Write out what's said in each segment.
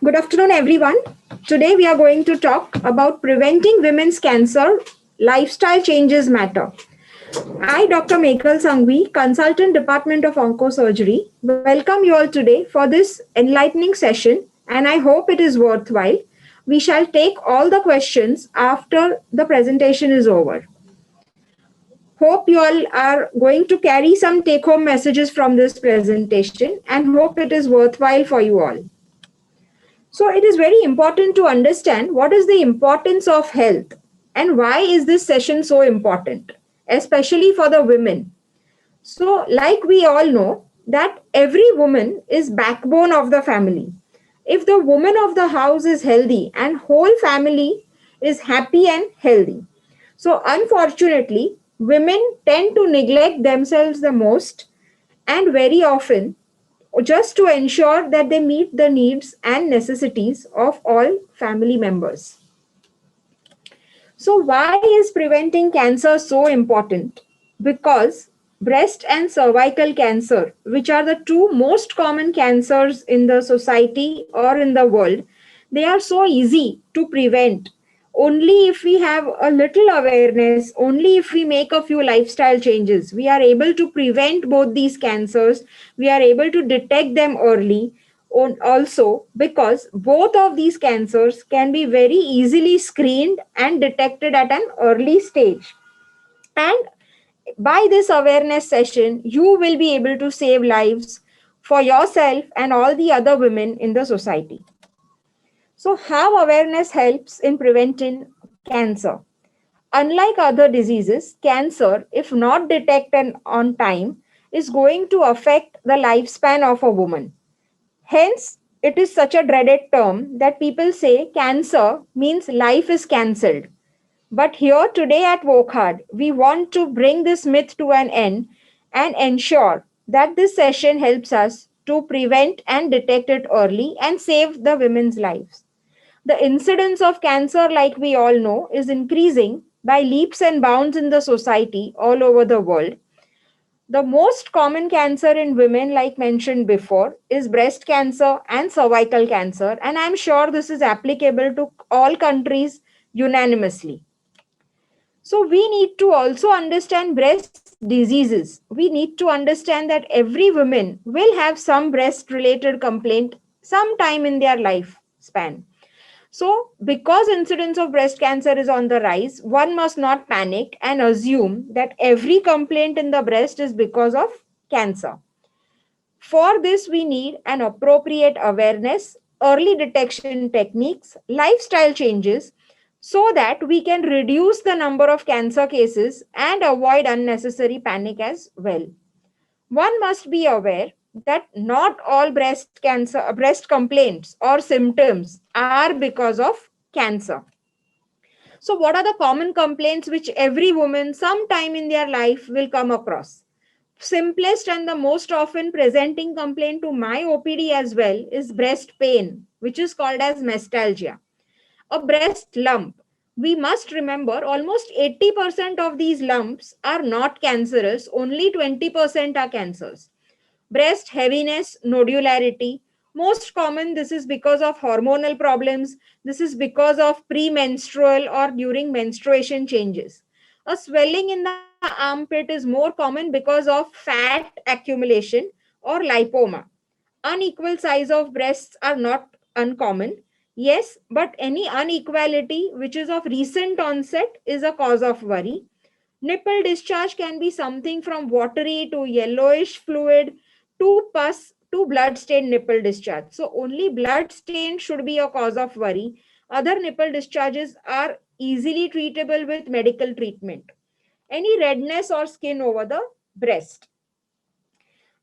Good afternoon, everyone. Today we are going to talk about preventing women's cancer. Lifestyle changes matter. I, Dr. Meghal Sanghavi, Consultant Department of Oncosurgery, welcome you all today for this enlightening session, and I hope it is worthwhile. We shall take all the questions after the presentation is over. Hope you all are going to carry some take home messages from this presentation and hope it is worthwhile for you all. So it is very important to understand what is the importance of health and why is this session so important, especially for the women. So like we all know that every woman is backbone of the family. If the woman of the house is healthy and whole family is happy and healthy. So unfortunately, women tend to neglect themselves the most and very often just to ensure that they meet the needs and necessities of all family members. So, why is preventing cancer so important? Because breast and cervical cancer, which are the two most common cancers in the society or in the world, they are so easy to prevent. Only if we have a little awareness, only if we make a few lifestyle changes, we are able to prevent both these cancers. We are able to detect them early also because both of these cancers can be very easily screened and detected at an early stage. And by this awareness session, you will be able to save lives for yourself and all the other women in the society. So, how awareness helps in preventing cancer? Unlike other diseases, cancer, if not detected on time, is going to affect the lifespan of a woman. Hence, it is such a dreaded term that people say cancer means life is cancelled. But here today at Wockhardt, we want to bring this myth to an end and ensure that this session helps us to prevent and detect it early and save the women's lives. The incidence of cancer, like we all know, is increasing by leaps and bounds in the society all over the world. The most common cancer in women, like mentioned before, is breast cancer and cervical cancer, and I'm sure this is applicable to all countries unanimously. So, we need to also understand breast diseases. We need to understand that every woman will have some breast related complaint sometime in their lifespan. So, because incidence of breast cancer is on the rise, one must not panic and assume that every complaint in the breast is because of cancer. For this, we need an appropriate awareness, early detection techniques, lifestyle changes, so that we can reduce the number of cancer cases and avoid unnecessary panic as well. One must be aware that not all breast complaints or symptoms are because of cancer. So, what are the common complaints which every woman sometime in their life will come across? Simplest and the most often presenting complaint to my OPD as well is breast pain, which is called as mestalgia. A breast lump. We must remember almost 80% of these lumps are not cancerous, only 20% are cancers. Breast heaviness, nodularity. Most common, this is because of hormonal problems. This is because of premenstrual or during menstruation changes. A swelling in the armpit is more common because of fat accumulation or lipoma. Unequal size of breasts are not uncommon. Yes, but any inequality which is of recent onset is a cause of worry. Nipple discharge can be something from watery to yellowish fluid to pus to blood stained nipple discharge. So, only blood stain should be a cause of worry. Other nipple discharges are easily treatable with medical treatment. Any redness or skin over the breast.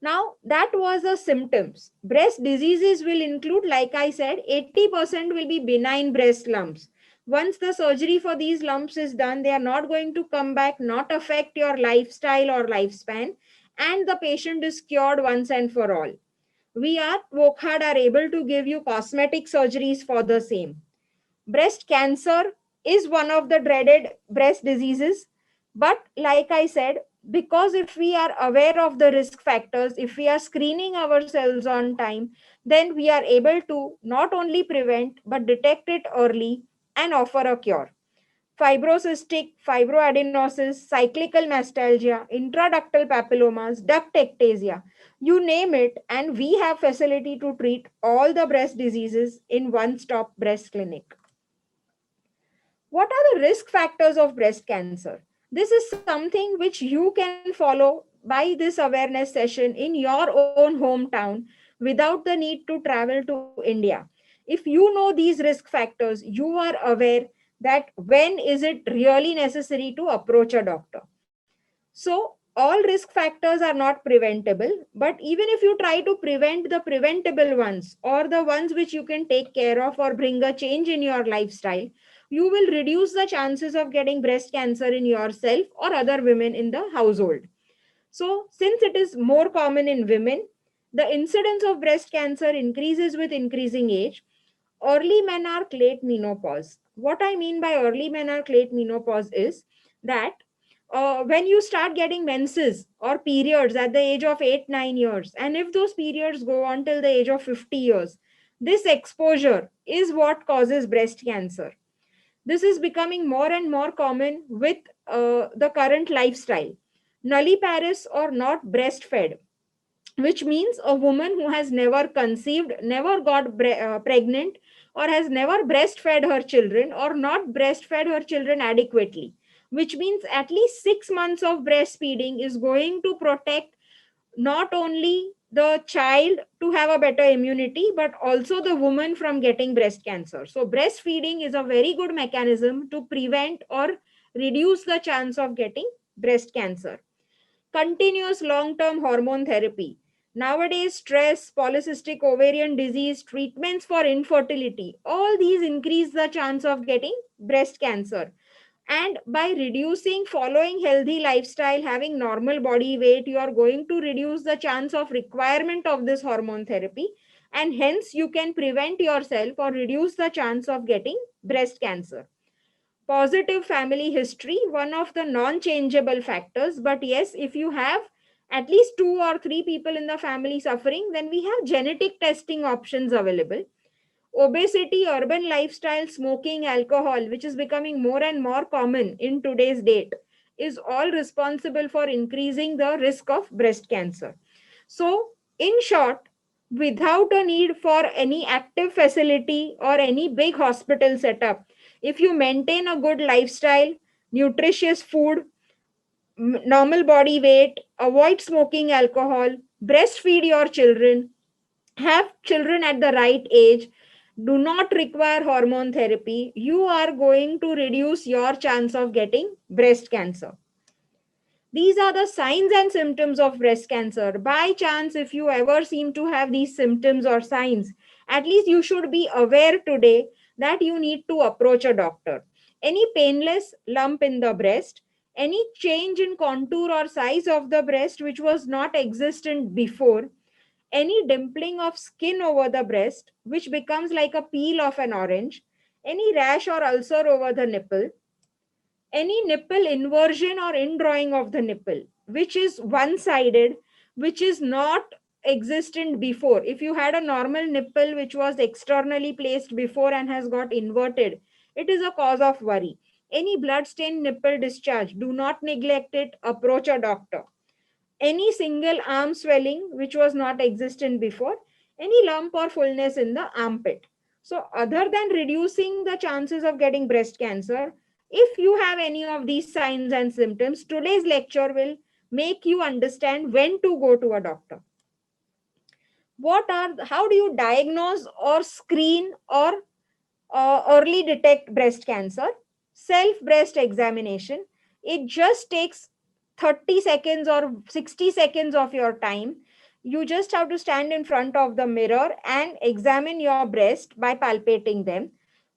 Now, that was the symptoms. Breast diseases will include, like I said, 80% will be benign breast lumps. Once the surgery for these lumps is done, they are not going to come back, not affect your lifestyle or lifespan, and the patient is cured once and for all. We at Wockhardt are able to give you cosmetic surgeries for the same. Breast cancer is one of the dreaded breast diseases, but like I said, Because if we are aware of the risk factors, if we are screening ourselves on time, then we are able to not only prevent but detect it early and offer a cure. Fibrocystic fibroadenosis, cyclical mastalgia, intraductal papillomas, duct ectasia, you name it, and we have facility to treat all the breast diseases in one stop breast clinic. What are the risk factors of breast cancer? This is something which you can follow by this awareness session in your own hometown without the need to travel to India. If you know these risk factors, you are aware that when is it really necessary to approach a doctor. So, all risk factors are not preventable, but even if you try to prevent the preventable ones or the ones which you can take care of or bring a change in your lifestyle, you will reduce the chances of getting breast cancer in yourself or other women in the household. So, since it is more common in women, the incidence of breast cancer increases with increasing age. Early menarche, late menopause. What I mean by early menarche, late menopause is that when you start getting menses or periods at the age of 8 9 years, and if those periods go on till the age of 50 years, this exposure is what causes breast cancer. This is becoming more and more common with the current lifestyle. Nulliparous or not breastfed, which means a woman who has never conceived, never got pregnant, or has never breastfed her children or not breastfed her children adequately, which means at least 6 months of breastfeeding is going to protect not only the child to have a better immunity but also the woman from getting breast cancer. So breastfeeding is a very good mechanism to prevent or reduce the chance of getting breast cancer. Continuous long term hormone therapy. Nowadays, stress, polycystic ovarian disease, treatments for infertility, all these increase the chance of getting breast cancer. And by reducing, following healthy lifestyle, having normal body weight, you are going to reduce the chance of requirement of this hormone therapy. And hence, you can prevent yourself or reduce the chance of getting breast cancer. Positive family history, one of the non changeable factors. But yes, if you have at least two or three people in the family suffering, then we have genetic testing options available. Obesity, urban lifestyle, smoking, alcohol, which is becoming more and more common in today's date, is all responsible for increasing the risk of breast cancer. So, in short, without a need for any active facility or any big hospital setup, if you maintain a good lifestyle, nutritious food, normal body weight, avoid smoking alcohol, breastfeed your children, have children at the right age, do not require hormone therapy, you are going to reduce your chance of getting breast cancer. These are the signs and symptoms of breast cancer. By chance, if you ever seem to have these symptoms or signs, at least you should be aware today that you need to approach a doctor. Any painless lump in the breast, any change in contour or size of the breast which was not existent before, any dimpling of skin over the breast which becomes like a peel of an orange, any rash or ulcer over the nipple, any nipple inversion or indrawing of the nipple which is one sided, which is not existent before. If you had a normal nipple which was externally placed before and has got inverted, it is a cause of worry. Any blood stained nipple discharge, do not neglect it, approach a doctor. Any single arm swelling which was not existent before, any lump or fullness in the armpit. So, other than reducing the chances of getting breast cancer, if you have any of these signs and symptoms, today's lecture will make you understand when to go to a doctor. How do you diagnose or screen or early detect breast cancer? Self breast examination. It just takes 30 seconds or 60 seconds of your time. You just have to stand in front of the mirror and examine your breast by palpating them.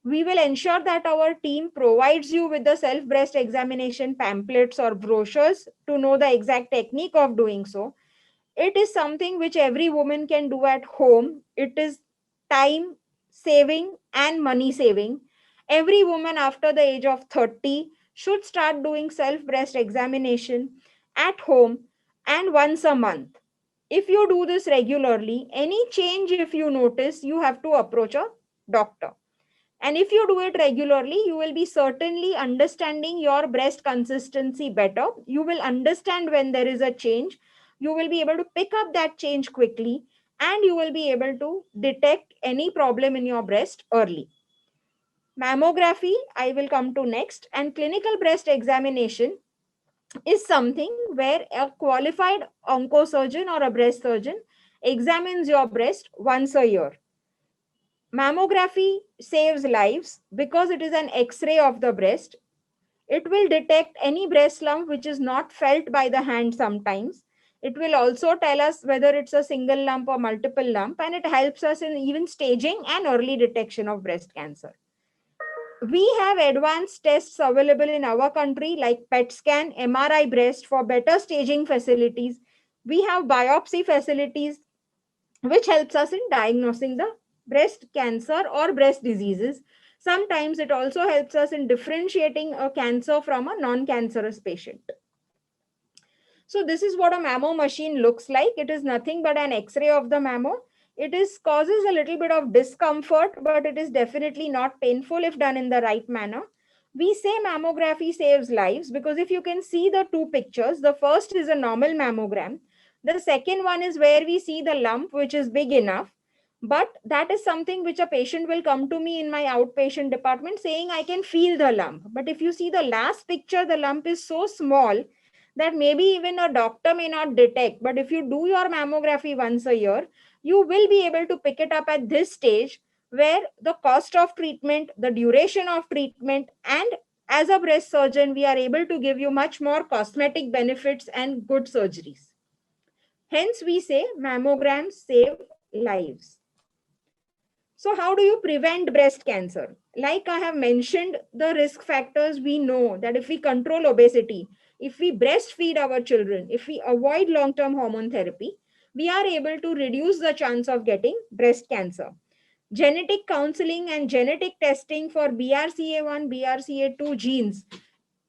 We will ensure that our team provides you with the self breast examination pamphlets or brochures to know the exact technique of doing so. It is something which every woman can do at home. It is time saving and money saving. Every woman after the age of 30 should start doing self breast examination. at home, and once a month. If you do this regularly, any change if you notice, you have to approach a doctor. And if you do it regularly, you will be certainly understanding your breast consistency better. You will understand when there is a change. You will be able to pick up that change quickly, and you will be able to detect any problem in your breast early. Mammography, I will come to next, and clinical breast examination is something where a qualified oncosurgeon or a breast surgeon examines your breast once a year. Mammography saves lives because it is an X-ray of the breast. It will detect any breast lump which is not felt by the hand sometimes. It will also tell us whether it's a single lump or multiple lump, and it helps us in even staging and early detection of breast cancer. We have advanced tests available in our country like PET scan, MRI breast for better staging facilities. We have biopsy facilities which helps us in diagnosing the breast cancer or breast diseases. Sometimes it also helps us in differentiating a cancer from a non-cancerous patient. So this is what a mammo machine looks like. It is nothing but an X-ray of the mammo. It is causes a little bit of discomfort, but it is definitely not painful if done in the right manner. We say mammography saves lives because if you can see the two pictures, the first is a normal mammogram. The second one is where we see the lump, which is big enough. But that is something which a patient will come to me in my outpatient department saying, I can feel the lump. But if you see the last picture, the lump is so small that maybe even a doctor may not detect. But if you do your mammography once a year, you will be able to pick it up at this stage where the cost of treatment, the duration of treatment, and as a breast surgeon, we are able to give you much more cosmetic benefits and good surgeries. Hence, we say mammograms save lives. So, how do you prevent breast cancer? Like I have mentioned, the risk factors, we know that if we control obesity, if we breastfeed our children, if we avoid long term hormone therapy, we are able to reduce the chance of getting breast cancer. Genetic counseling and genetic testing for BRCA1, BRCA2 genes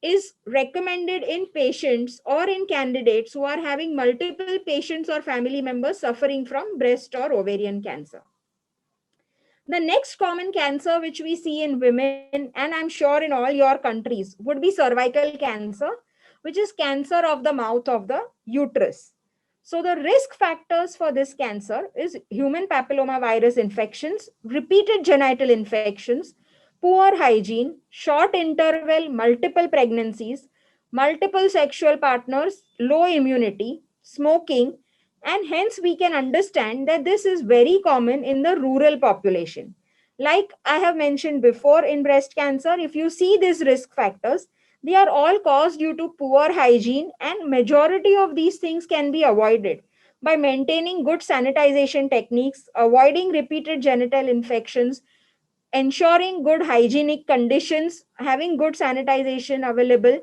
is recommended in patients or in candidates who are having multiple patients or family members suffering from breast or ovarian cancer. The next common cancer which we see in women, and I'm sure in all your countries, would be cervical cancer, which is cancer of the mouth of the uterus. So, the risk factors for this cancer is human papillomavirus infections, repeated genital infections, poor hygiene, short interval, multiple pregnancies, multiple sexual partners, low immunity, smoking, and hence we can understand that this is very common in the rural population. Like I have mentioned before, in breast cancer, if you see these risk factors, they are all caused due to poor hygiene, and majority of these things can be avoided by maintaining good sanitization techniques, avoiding repeated genital infections, ensuring good hygienic conditions, having good sanitization available,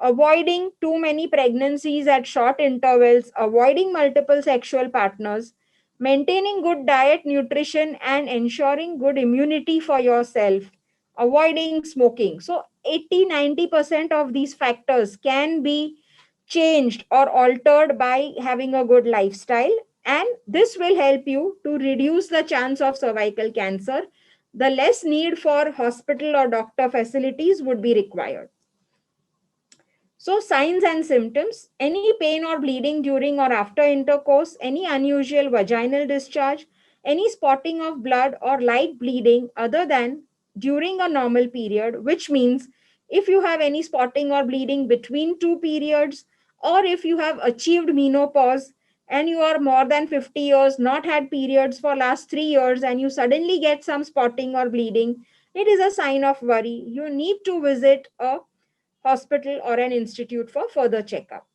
avoiding too many pregnancies at short intervals, avoiding multiple sexual partners, maintaining good diet, nutrition, and ensuring good immunity for yourself, avoiding smoking. So, 80-90% of these factors can be changed or altered by having a good lifestyle, and this will help you to reduce the chance of cervical cancer. The less need for hospital or doctor facilities would be required. So, signs and symptoms: any pain or bleeding during or after intercourse, any unusual vaginal discharge, any spotting of blood or light bleeding other than during a normal period, which means if you have any spotting or bleeding between two periods, or if you have achieved menopause and you are more than 50 years, not had periods for last 3 years, and you suddenly get some spotting or bleeding, it is a sign of worry. You need to visit a hospital or an institute for further checkup.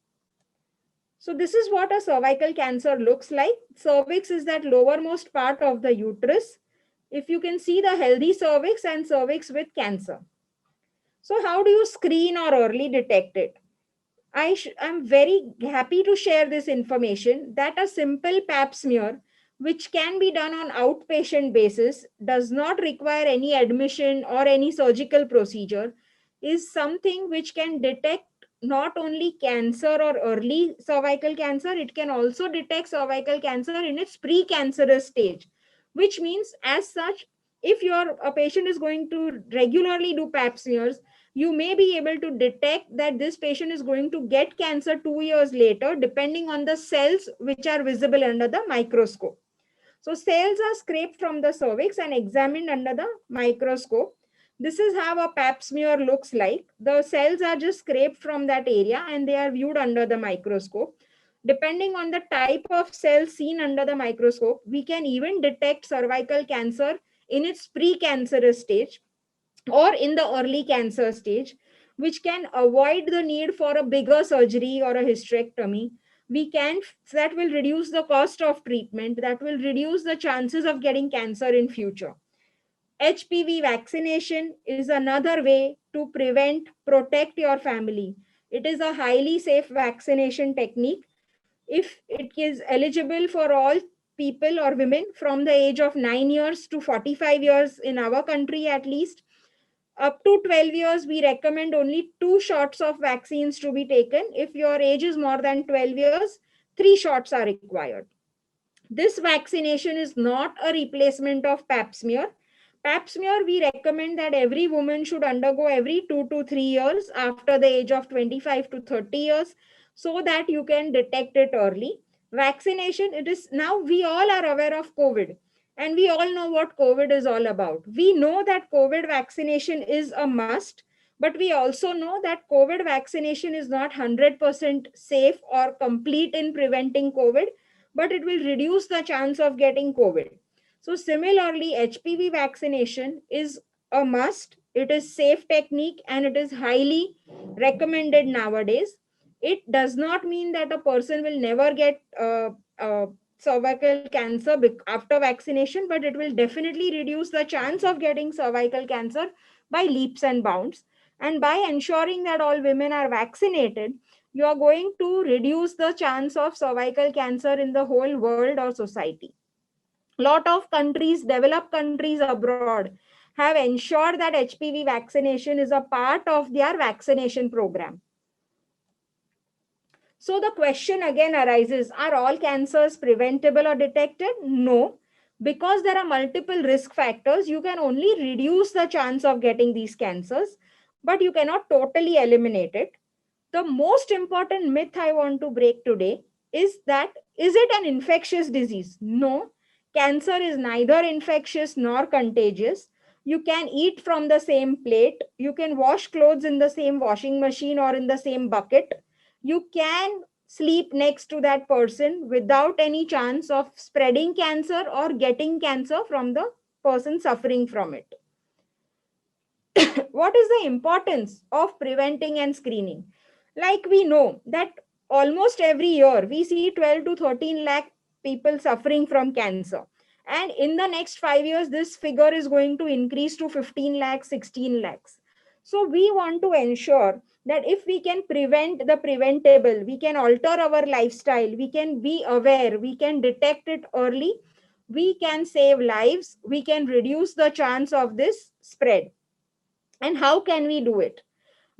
So this is what a cervical cancer looks like. Cervix is that lowermost part of the uterus. If you can see the healthy cervix and cervix with cancer. So how do you screen or early detect it? I'm very happy to share this information that a simple pap smear, which can be done on outpatient basis, does not require any admission or any surgical procedure, is something which can detect not only cancer or early cervical cancer, it can also detect cervical cancer in its precancerous stage, which means, as such, if your a patient is going to regularly do pap smears, you may be able to detect that this patient is going to get cancer 2 years later, depending on the cells which are visible under the microscope. So cells are scraped from the cervix and examined under the microscope. This is how a pap smear looks like. The cells are just scraped from that area and they are viewed under the microscope. Depending on the type of cell seen under the microscope, we can even detect cervical cancer in its precancerous stage or in the early cancer stage, which can avoid the need for a bigger surgery or a hysterectomy. We can, that will reduce the cost of treatment, that will reduce the chances of getting cancer in future. HPV vaccination is another way to protect your family. It is a highly safe vaccination technique. If it is eligible for all people or women from the age of 9 years to 45 years in our country at least, up to 12 years, we recommend only 2 shots of vaccines to be taken. If your age is more than 12 years, 3 shots are required. This vaccination is not a replacement of pap smear. Pap smear, we recommend that every woman should undergo every 2 to 3 years after the age of 25 to 30 years, so that you can detect it early. Vaccination, it is now, we all are aware of COVID and we all know what COVID is all about. We know that COVID vaccination is a must, but we also know that COVID vaccination is not 100% safe or complete in preventing COVID, but it will reduce the chance of getting COVID. So, similarly, HPV vaccination is a must. It is safe technique and it is highly recommended nowadays. It does not mean that a person will never get cervical cancer after vaccination, but it will definitely reduce the chance of getting cervical cancer by leaps and bounds. And by ensuring that all women are vaccinated, you are going to reduce the chance of cervical cancer in the whole world or society. Lot of countries, developed countries abroad, have ensured that HPV vaccination is a part of their vaccination program. So the question again arises, are all cancers preventable or detected? No, because there are multiple risk factors. You can only reduce the chance of getting these cancers, but you cannot totally eliminate it. The most important myth I want to break today is that, is it an infectious disease? No, cancer is neither infectious nor contagious. You can eat from the same plate, you can wash clothes in the same washing machine or in the same bucket, you can sleep next to that person without any chance of spreading cancer or getting cancer from the person suffering from it. What is the importance of preventing and screening? Like we know that almost every year we see 12 to 13 lakh people suffering from cancer. And in the next 5 years, this figure is going to increase to 15 lakhs, 16 lakhs. So we want to ensure that if we can prevent the preventable, we can alter our lifestyle, we can be aware, we can detect it early, we can save lives, we can reduce the chance of this spread. And how can we do it?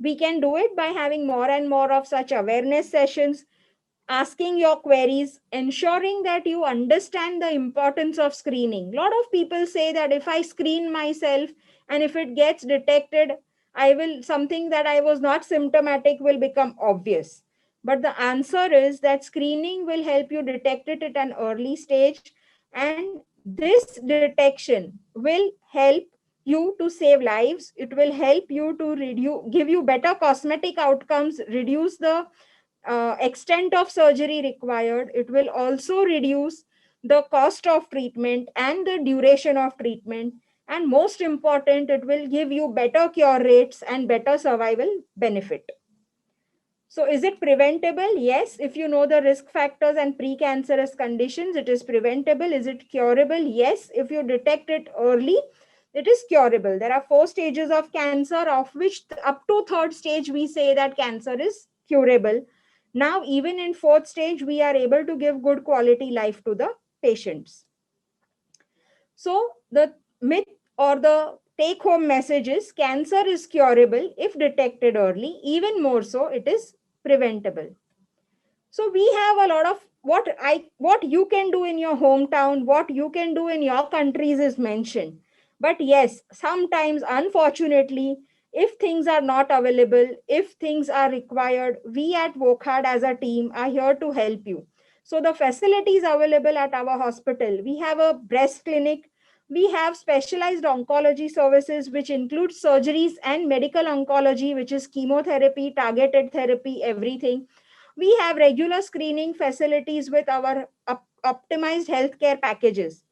We can do it by having more and more of such awareness sessions, asking your queries, ensuring that you understand the importance of screening. A lot of people say that if I screen myself and if it gets detected, I will, something that I was not symptomatic will become obvious. But the answer is that screening will help you detect it at an early stage, and this detection will help you to save lives. It will help you to reduce, give you better cosmetic outcomes, reduce the extent of surgery required. It will also reduce the cost of treatment and the duration of treatment. And most important, it will give you better cure rates and better survival benefit. So, is it preventable? Yes. If you know the risk factors and precancerous conditions, it is preventable. Is it curable? Yes. If you detect it early, it is curable. There are 4 stages of cancer, of which up to third stage we say that cancer is curable. Now, even in fourth stage, we are able to give good quality life to the patients. So, the myth or the take home message is cancer is curable if detected early, even more so, it is preventable. So we have a lot of what you can do in your hometown, what you can do in your countries is mentioned. But yes, sometimes unfortunately, if things are not available, if things are required, we at Wockhardt as a team are here to help you. So the facilities available at our hospital, we have a breast clinic, we have specialized oncology services which include surgeries and medical oncology, which is chemotherapy, targeted therapy, everything. We have regular screening facilities with our optimized healthcare packages.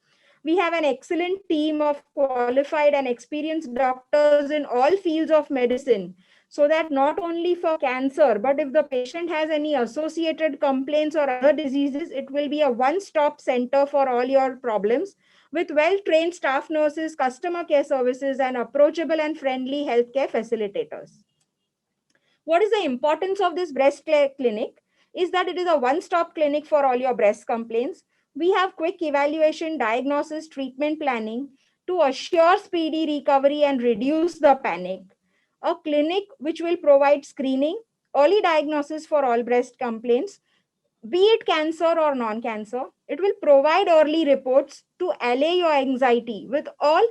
We have an excellent team of qualified and experienced doctors in all fields of medicine, so that not only for cancer, but if the patient has any associated complaints or other diseases, it will be a one stop center for all your problems with well trained staff nurses, customer care services, and approachable and friendly healthcare facilitators. What is the importance of this clinic is that it is a one stop clinic for all your breast complaints. We have quick evaluation, diagnosis, treatment planning to assure speedy recovery and reduce the panic. A clinic which will provide screening, early diagnosis for all breast complaints, be it cancer or non cancer. It will provide early reports to allay your anxiety with all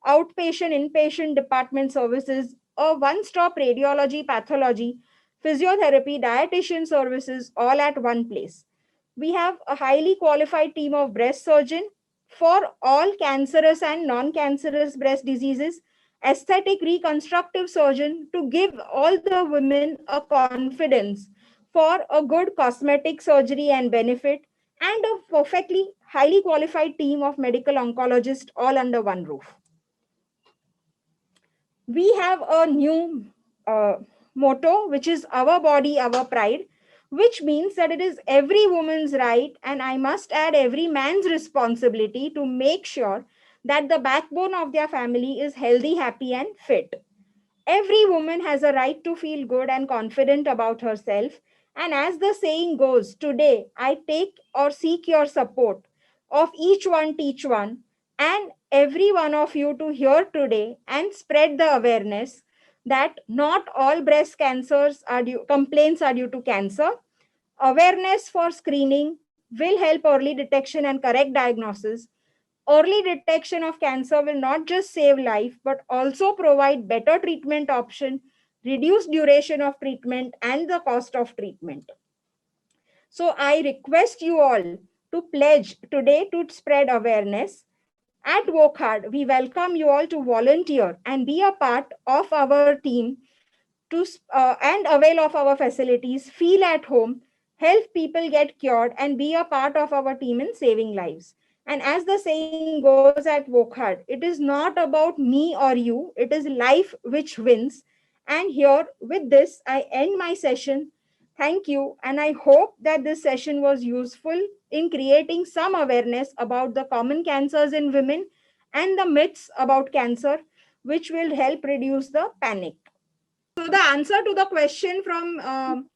outpatient, inpatient department services, a one stop radiology, pathology, physiotherapy, dietitian services, all at one place. We have a highly qualified team of breast surgeon for all cancerous and non-cancerous breast diseases, aesthetic reconstructive surgeon to give all the women a confidence for a good cosmetic surgery and benefit, and a perfectly highly qualified team of medical oncologists all under one roof. We have a new uh, motto, which is our body, our pride, which means that it is every woman's right, and I must add, every man's responsibility to make sure that the backbone of their family is healthy, happy, and fit. Every woman has a right to feel good and confident about herself. And as the saying goes, today I take or seek your support of each one, teach one, and every one of you to hear today and spread the awareness that not all breast cancers are complaints are due to cancer. Awareness for screening will help early detection and correct diagnosis. Early detection of cancer will not just save life, but also provide better treatment option, reduce duration of treatment, and the cost of treatment. So I request you all to pledge today to spread awareness. At Wockhardt, we welcome you all to volunteer and be a part of our team and avail of our facilities, feel at home, help people get cured, and be a part of our team in saving lives. And as the saying goes at Wockhardt, it is not about me or you, it is life which wins. And here, with this, I end my session. Thank you, and I hope that this session was useful in creating some awareness about the common cancers in women and the myths about cancer, which will help reduce the panic. So the answer to the question from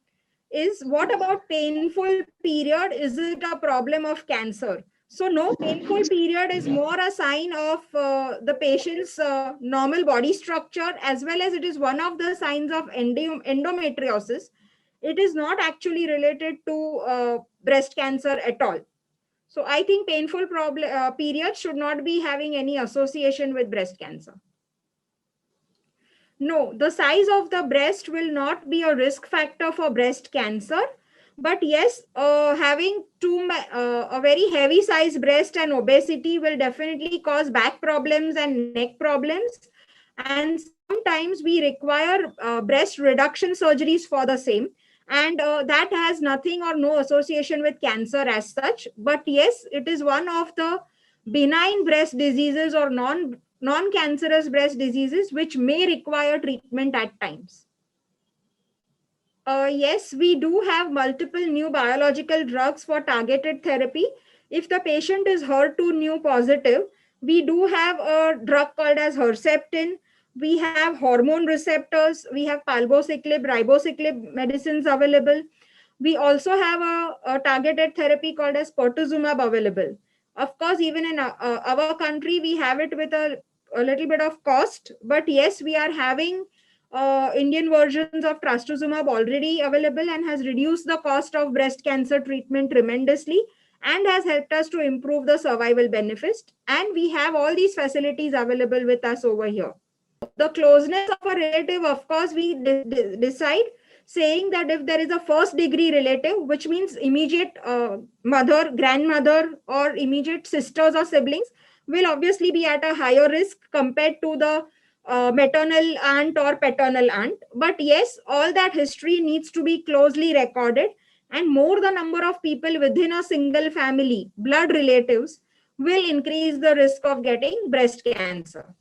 is, what about painful period? Is it a problem of cancer? So no, painful period is more a sign of the patient's normal body structure, as well as it is one of the signs of endometriosis. It is not actually related to breast cancer at all. So I think painful period should not be having any association with breast cancer. No, the size of the breast will not be a risk factor for breast cancer. But yes, having a very heavy size breast and obesity will definitely cause back problems and neck problems. And sometimes we require breast reduction surgeries for the same. And that has nothing or no association with cancer as such. But yes, it is one of the benign breast diseases or non-cancerous breast diseases which may require treatment at times. Yes, we do have multiple new biological drugs for targeted therapy. If the patient is HER2 new positive, we do have a drug called as Herceptin. We have hormone receptors. We have palbociclib, ribociclib medicines available. We also have a targeted therapy called as pertuzumab available. Of course, even in our country, we have it with a a little bit of cost, but yes, we are having Indian versions of trastuzumab already available and has reduced the cost of breast cancer treatment tremendously and has helped us to improve the survival benefits. And we have all these facilities available with us over here. The closeness of a relative, of course, we decide saying that if there is a first degree relative, which means immediate mother, grandmother, or immediate sisters or siblings, will obviously be at a higher risk compared to the maternal aunt or paternal aunt. But yes, all that history needs to be closely recorded, and more the number of people within a single family, blood relatives, will increase the risk of getting breast cancer.